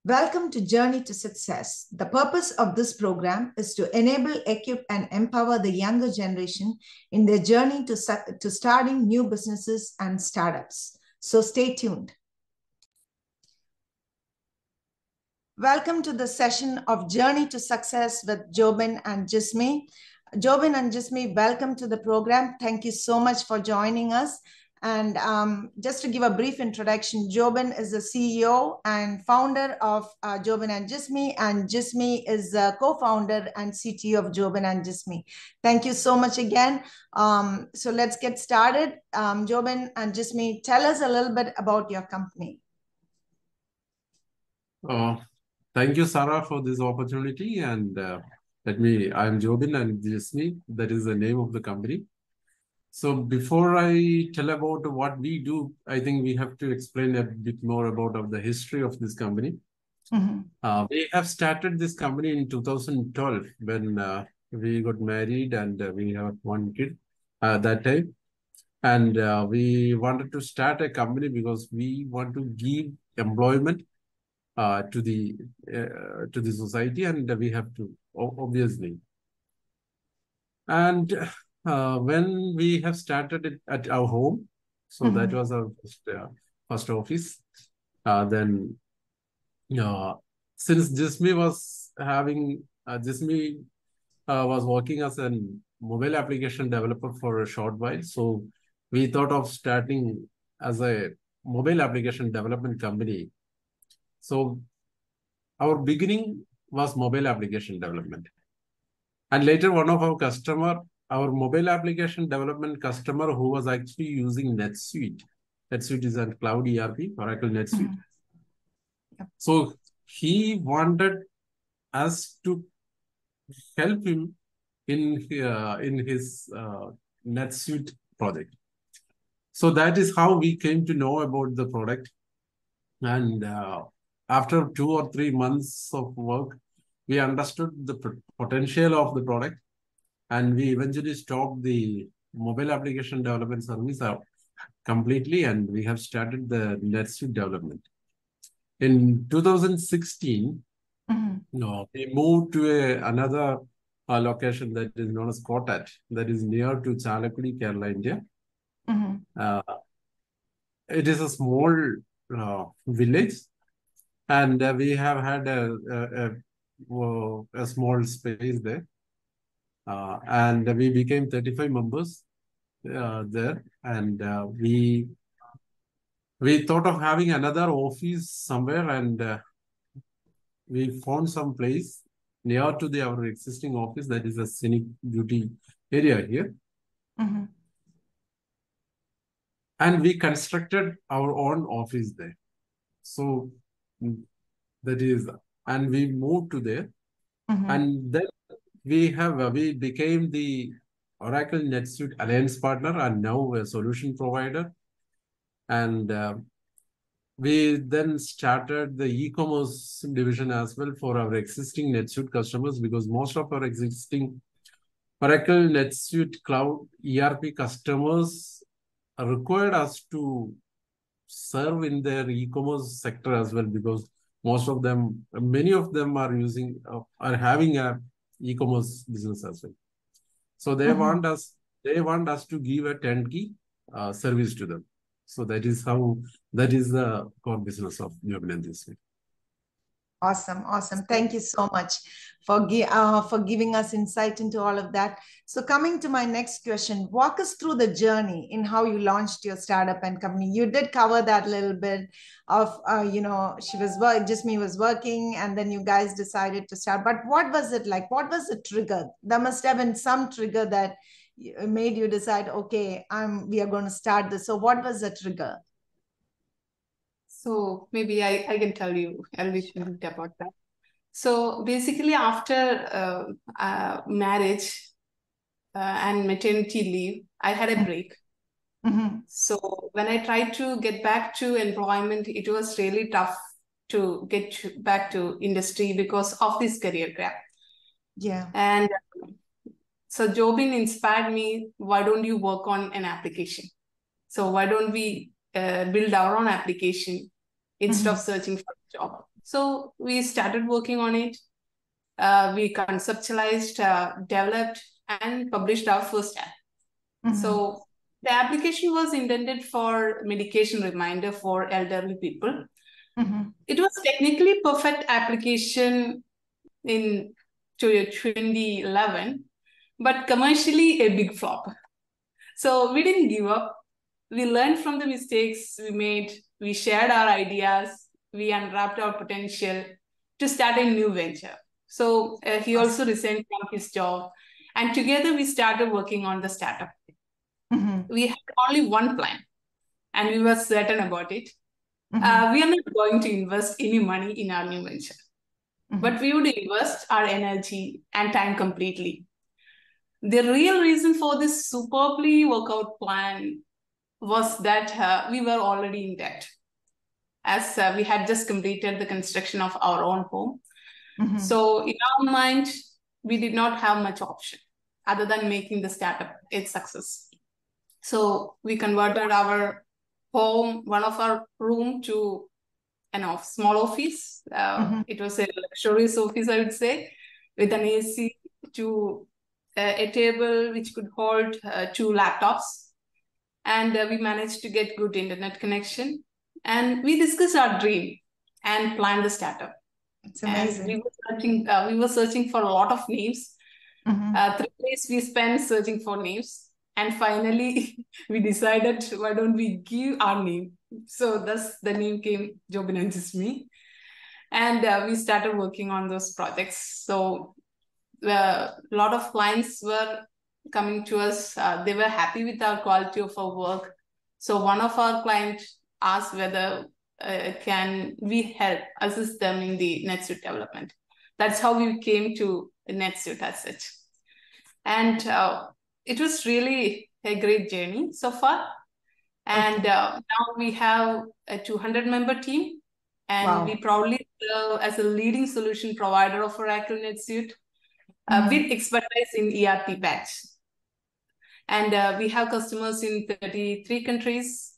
Welcome to Journey to Success. The purpose of this program is to enable, equip, and empower the younger generation in their journey to starting new businesses and startups. So stay tuned. Welcome to the session of Journey to Success with Jobin and Jismi. Jobin and Jismi, welcome to the program. Thank you so much for joining us. And just to give a brief introduction, Jobin is the CEO and founder of Jobin and Jismi is the co-founder and CTO of Jobin and Jismi. Thank you so much again. So let's get started. Jobin and Jismi, tell us a little bit about your company. Thank you, Sarah, for this opportunity. And I'm Jobin and Jismi. That is the name of the company. So before I tell about what we do, I think we have to explain a bit more about the history of this company. Mm-hmm. We have started this company in 2012 when we got married and we have one kid that time. And we wanted to start a company because we want to give employment to the society, and we have to obviously. And when we have started it at our home, so that was our first office. Then, since Jismi was working as a mobile application developer for a short while, so we thought of starting as a mobile application development company. So our beginning was mobile application development. And later, one of our mobile application development customer who was actually using NetSuite. NetSuite is a cloud ERP, Oracle NetSuite. Yep. So he wanted us to help him in his NetSuite project. So that is how we came to know about the product. And after 2 or 3 months of work, we understood the potential of the product, and we eventually stopped the mobile application development service completely, and we have started the NetSuite development. In 2016, we moved to another location that is known as Kotat, that is near to Chalakudy, Kerala, India. It is a small village, and we have had a small space there. And we became 35 members there. And we thought of having another office somewhere, and we found some place near to our existing office, that is a scenic beauty area here. And we constructed our own office there. So that is, and we moved to there. And then we became the Oracle NetSuite Alliance partner and now a solution provider. And we then started the e-commerce division as well for our existing NetSuite customers, because most of our existing Oracle NetSuite Cloud ERP customers required us to serve in their e-commerce sector as well, because many of them are having a e-commerce business as well. So they want us to give a turnkey service to them. So that is the core business of Jobin and Jismi. Awesome. Thank you so much for giving us insight into all of that. So coming to my next question, walk us through the journey in how you launched your startup and company. You did cover that little bit of, Jismi was working and then you guys decided to start. But what was it like? What was the trigger? There must have been some trigger that made you decide, okay, we are going to start this. So what was the trigger? So maybe I can tell you a little bit about that. So basically after marriage and maternity leave, I had a break. So when I tried to get back to employment, it was really tough to get back to industry because of this career gap. Yeah. And so Jobin inspired me, why don't you work on an application? So why don't we build our own application instead of searching for a job? So we started working on it. We conceptualized, developed, and published our first app. So the application was intended for medication reminder for elderly people. It was technically perfect application in 2011, but commercially a big flop. So we didn't give up. We learned from the mistakes we made. We shared our ideas. We unwrapped our potential to start a new venture. So he also resigned from his job. And together we started working on the startup. We had only one plan, and we were certain about it. We are not going to invest any money in our new venture, but we would invest our energy and time completely. The real reason for this superbly workout plan was that we were already in debt, as we had just completed the construction of our own home. So in our mind, we did not have much option other than making the startup a success. So we converted our home, one of our room, to a small office. It was a luxurious office, I would say, with an AC, to a table which could hold 2 laptops. And we managed to get good internet connection. And we discussed our dream and planned the startup. It's amazing. And we were searching for a lot of names. 3 days we spent searching for names. And finally, we decided, why don't we give our name? So thus the name came Jobin and Jisme. And we started working on those projects. So a lot of clients were coming to us. They were happy with our quality of our work. So one of our clients asked whether can we help assist them in the NetSuite development. That's how we came to NetSuite as such. And it was really a great journey so far. And now we have a 200-member team. And we proudly serve as a leading solution provider of Oracle NetSuite with expertise in ERP patch. And we have customers in 33 countries.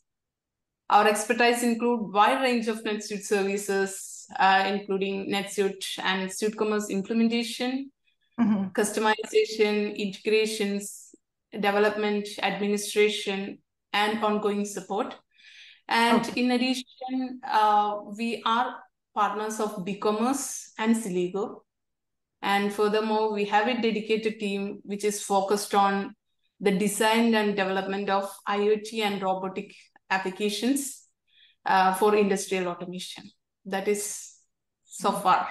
Our expertise include wide range of NetSuite services, including NetSuite and SuiteCommerce implementation, customization, integrations, development, administration, and ongoing support. And in addition, we are partners of BigCommerce and Celigo. And furthermore, we have a dedicated team which is focused on the design and development of IoT and robotic applications for industrial automation. That is so far.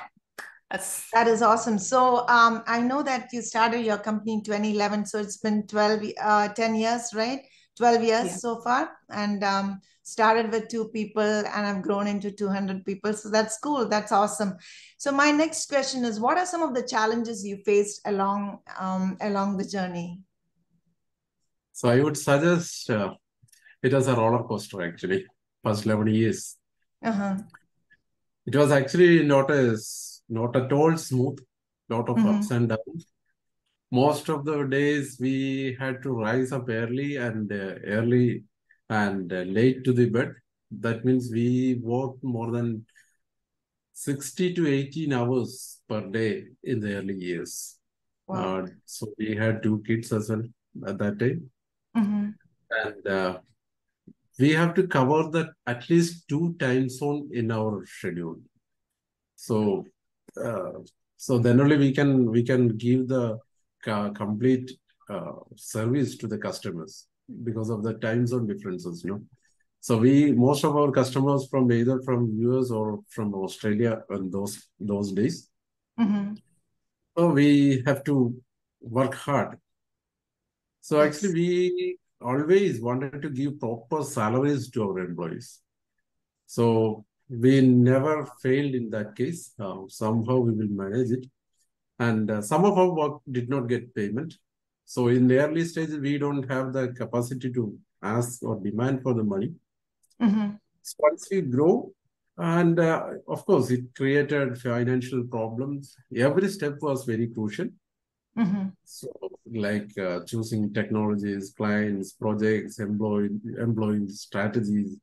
That is awesome. So I know that you started your company in 2011, so it's been 10 years, right? 12 years so far, and started with 2 people and I've grown into 200 people. So that's cool. That's awesome. So my next question is, what are some of the challenges you faced along the journey? So I would suggest it was a roller coaster, actually, first 11 years. It was actually not at all smooth, lot of ups and downs. Most of the days we had to rise up early and late to the bed. That means we worked more than 60 to 18 hours per day in the early years. So we had 2 kids as well at that time. And we have to cover that at least 2 time zones in our schedule. So then only we can give the complete service to the customers because of the time zone differences, So most of our customers from either from US or from Australia in those days. So we have to work hard. So actually we always wanted to give proper salaries to our employees. So we never failed in that case. Somehow we will manage it. And some of our work did not get payment. So in the early stages, we don't have the capacity to ask or demand for the money. So once we grow, and of course, it created financial problems. Every step was very crucial. So like choosing technologies, clients, projects, employee strategies.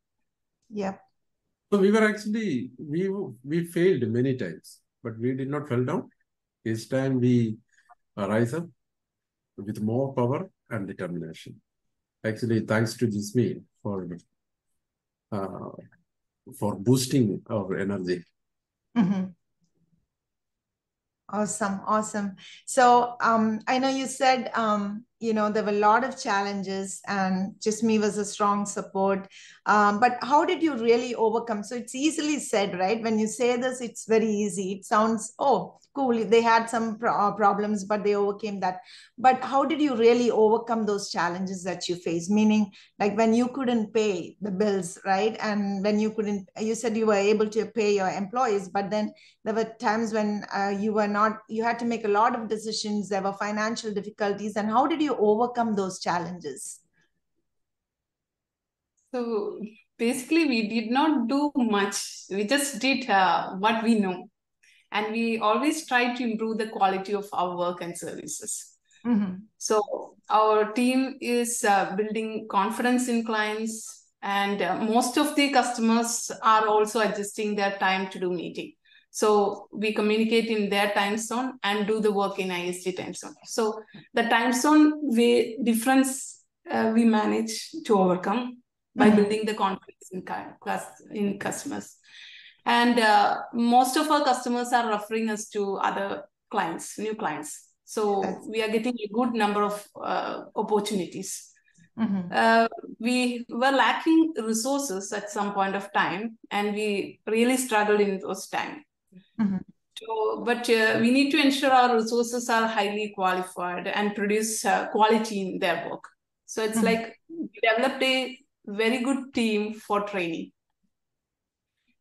So we were actually, we failed many times, but we did not fall down. Each time we rise up with more power and determination. Actually, thanks to Jismi for boosting our energy. Mm-hmm. Awesome, awesome. So I know you said, there were a lot of challenges and Jismi was a strong support. But how did you really overcome? So it's easily said, right? When you say this, it's very easy. It sounds, oh, cool. They had some problems, but they overcame that. But how did you really overcome those challenges that you faced? Meaning, like when you couldn't pay the bills, right? And when you couldn't, you said you were able to pay your employees, but then there were times when you had to make a lot of decisions, there were financial difficulties, and how did you overcome those challenges? So basically, we did not do much. We just did what we know. And we always try to improve the quality of our work and services. Mm-hmm. So our team is building confidence in clients, and most of the customers are also adjusting their time to do meeting. So we communicate in their time zone and do the work in IST time zone. So the time zone difference we manage to overcome by building the confidence in customers. And most of our customers are referring us to other clients, new clients. So we are getting a good number of opportunities. Mm-hmm. We were lacking resources at some point of time, and we really struggled in those times. Mm-hmm. So, but we need to ensure our resources are highly qualified and produce quality in their work. So it's like we developed a very good team for training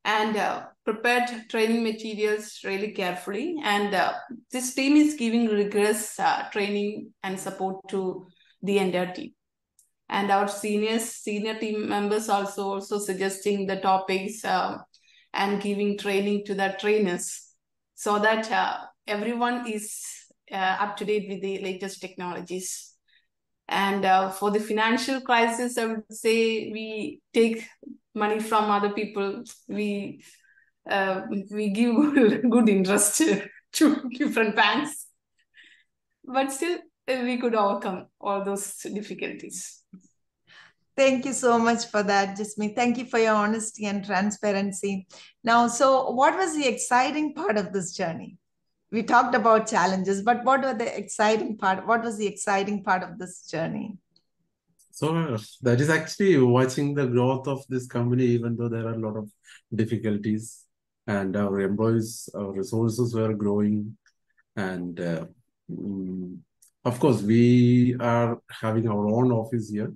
and prepared training materials really carefully. And this team is giving rigorous training and support to the entire team. And our senior team members also suggesting the topics and giving training to the trainers so that everyone is up to date with the latest technologies. And for the financial crisis, I would say we take money from other people. We give good interest to different banks, but still we could overcome all those difficulties. Thank you so much for that, Jismi. Thank you for your honesty and transparency. Now, so what was the exciting part of this journey? We talked about challenges, but what was the exciting part? What was the exciting part of this journey? So that is actually watching the growth of this company, even though there are a lot of difficulties and our employees, our resources were growing. And of course, we are having our own office here.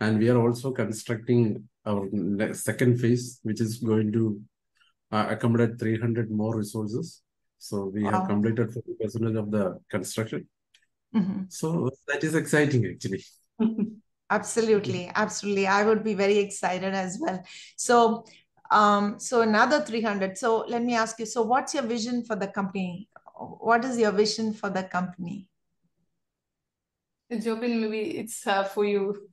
And we are also constructing our second phase, which is going to accommodate 300 more resources. So we have completed 40% of the construction. So that is exciting, actually. Absolutely, absolutely. I would be very excited as well. So, so another 300. So let me ask you. So, what's your vision for the company? What is your vision for the company? Jobin, maybe it's for you.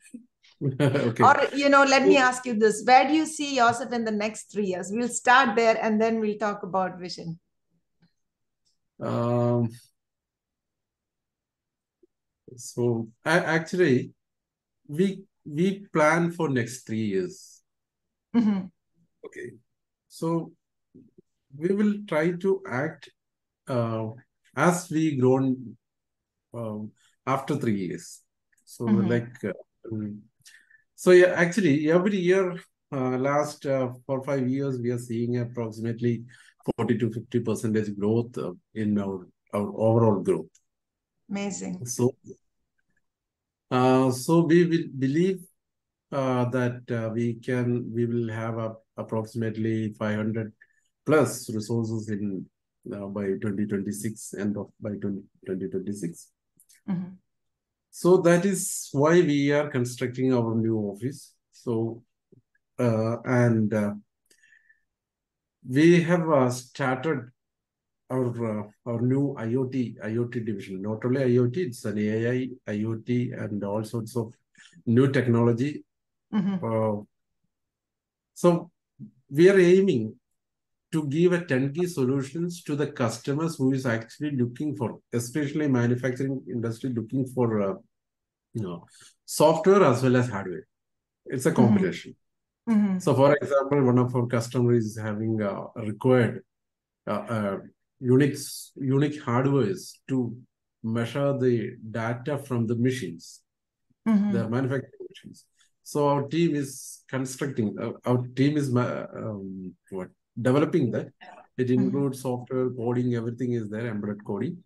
Okay. Or, let me ask you this. Where do you see yourself in the next 3 years? We'll start there and then we'll talk about vision. So actually, we plan for next 3 years. Okay. So we will try to act as we grown after 3 years. So so yeah, actually every year, last 4 or 5 years, we are seeing approximately 40 to 50% growth in our overall growth. Amazing. So we will believe that we will have approximately 500 plus resources in by 2026, by 2026. So that is why we are constructing our new office. So we have started our new IoT division. Not only IoT, it's an AI, IoT, and all sorts of new technology. So we are aiming to give a turnkey solutions to the customers who is actually looking for, especially manufacturing industry, looking for software as well as hardware. It's a combination. Mm-hmm. So, for example, one of our customers is having required unique hardware to measure the data from the machines, the manufacturing machines. So our team is constructing, our team is developing that. It includes software, coding, everything is there, embedded coding.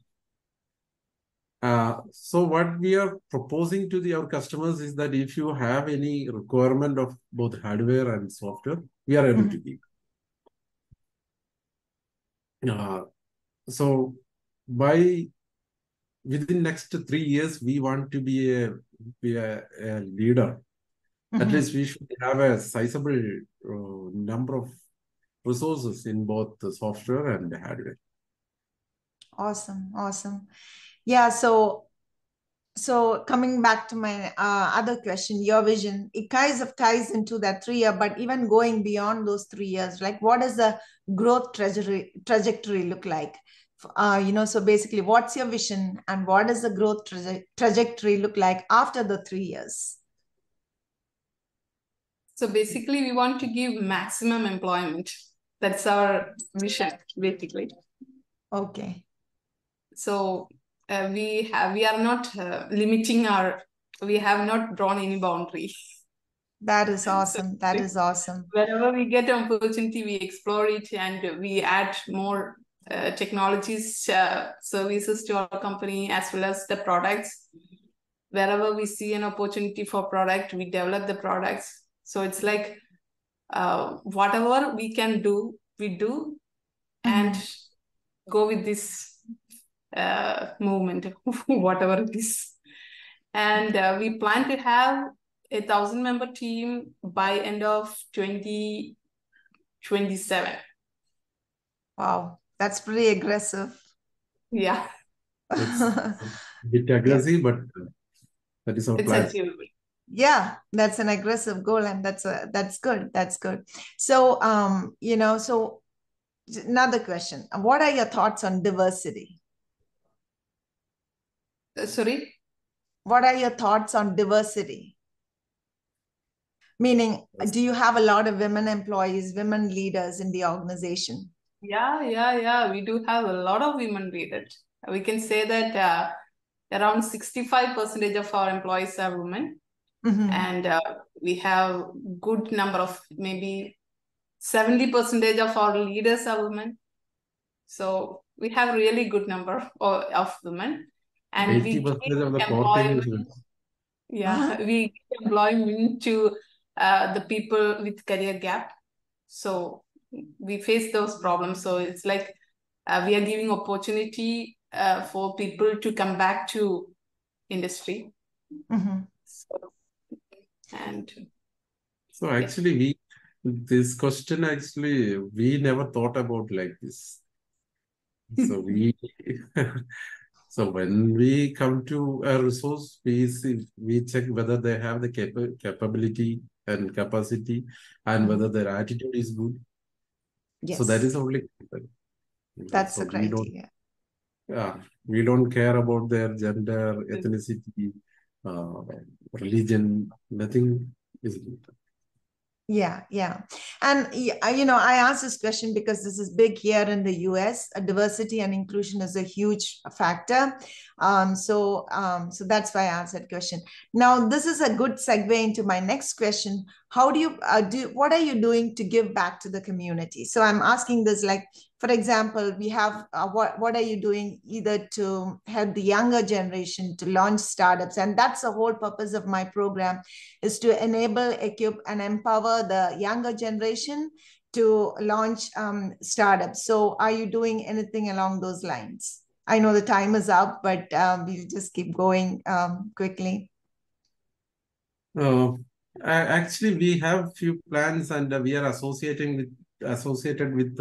So what we are proposing to our customers is that if you have any requirement of both hardware and software, we are able to give. So within next 3 years, we want to be a leader. At least we should have a sizable number of resources in both the software and the hardware. Awesome, awesome. Yeah, so coming back to my other question, your vision, it ties into that 3 year, but even going beyond those 3 years, like what does the growth trajectory look like? So basically, what's your vision and what does the growth trajectory look like after the 3 years? So basically, we want to give maximum employment. That's our vision, basically. Okay. So we are not limiting we have not drawn any boundary. That is awesome. That is awesome. Whenever we get an opportunity, we explore it and we add more technologies, services to our company as well as the products. Wherever we see an opportunity for product, we develop the products. So it's like whatever we can do, we do, and go with this movement, whatever it is. And we plan to have a 1,000-member team by end of 2027. Wow, that's pretty aggressive. Yeah. It's a bit aggressive, but that is our plan. Achievable. Yeah, that's an aggressive goal, and that's good. That's good. So, so another question: what are your thoughts on diversity? Sorry? What are your thoughts on diversity? Meaning, do you have a lot of women employees, women leaders in the organization? Yeah. We do have a lot of women leaders. We can say that around 65% of our employees are women. And we have good number of maybe 70% of our leaders are women. So we have really good number of women. And 80% of the core team is women. Yeah, we give employment to the people with career gap. So we face those problems. So it's like we are giving opportunity for people to come back to industry. So actually, this question actually we never thought about like this. So so when we come to a resource, we check whether they have the capability and capacity, and whether their attitude is good. Yes. So that is only. That's the criteria. We don't care about their gender, ethnicity, religion. Nothing is good. Yeah. And, I asked this question because this is big here in the US. Diversity and inclusion is a huge factor. So that's why I asked that question. Now, this is a good segue into my next question. How do you what are you doing to give back to the community? So I'm asking this, like, for example, we have what are you doing either to help the younger generation to launch startups? And that's the whole purpose of my program, is to enable, equip, and empower the younger generation to launch startups. So are you doing anything along those lines? I know the time is up, but we'll just keep going quickly. Actually, we have few plans, and we are associated with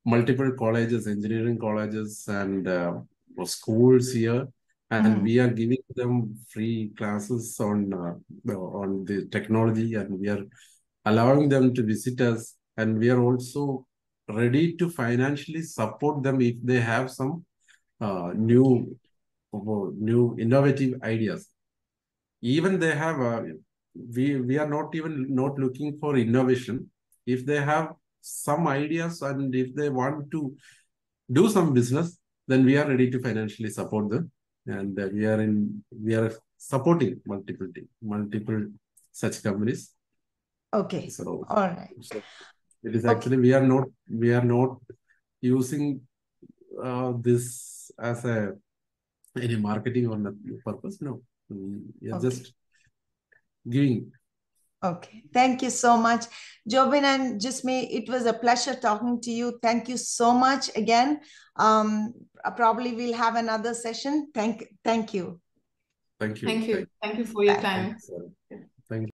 multiple colleges, engineering colleges, and schools here, and we are giving them free classes on the technology, and we are allowing them to visit us and we are also ready to financially support them if they have some new innovative ideas. Even they have we are not looking for innovation. If they have some ideas and if they want to do some business, then we are ready to financially support them, and we are supporting multiple such companies. Okay. So all right. So it is actually we are not using this as any marketing or purpose. No, we are just giving. Okay, thank you so much, Jobin and Jisme. It was a pleasure talking to you. Thank you so much again. Probably we'll have another session. Thank you. Thank you. Thank you for your time.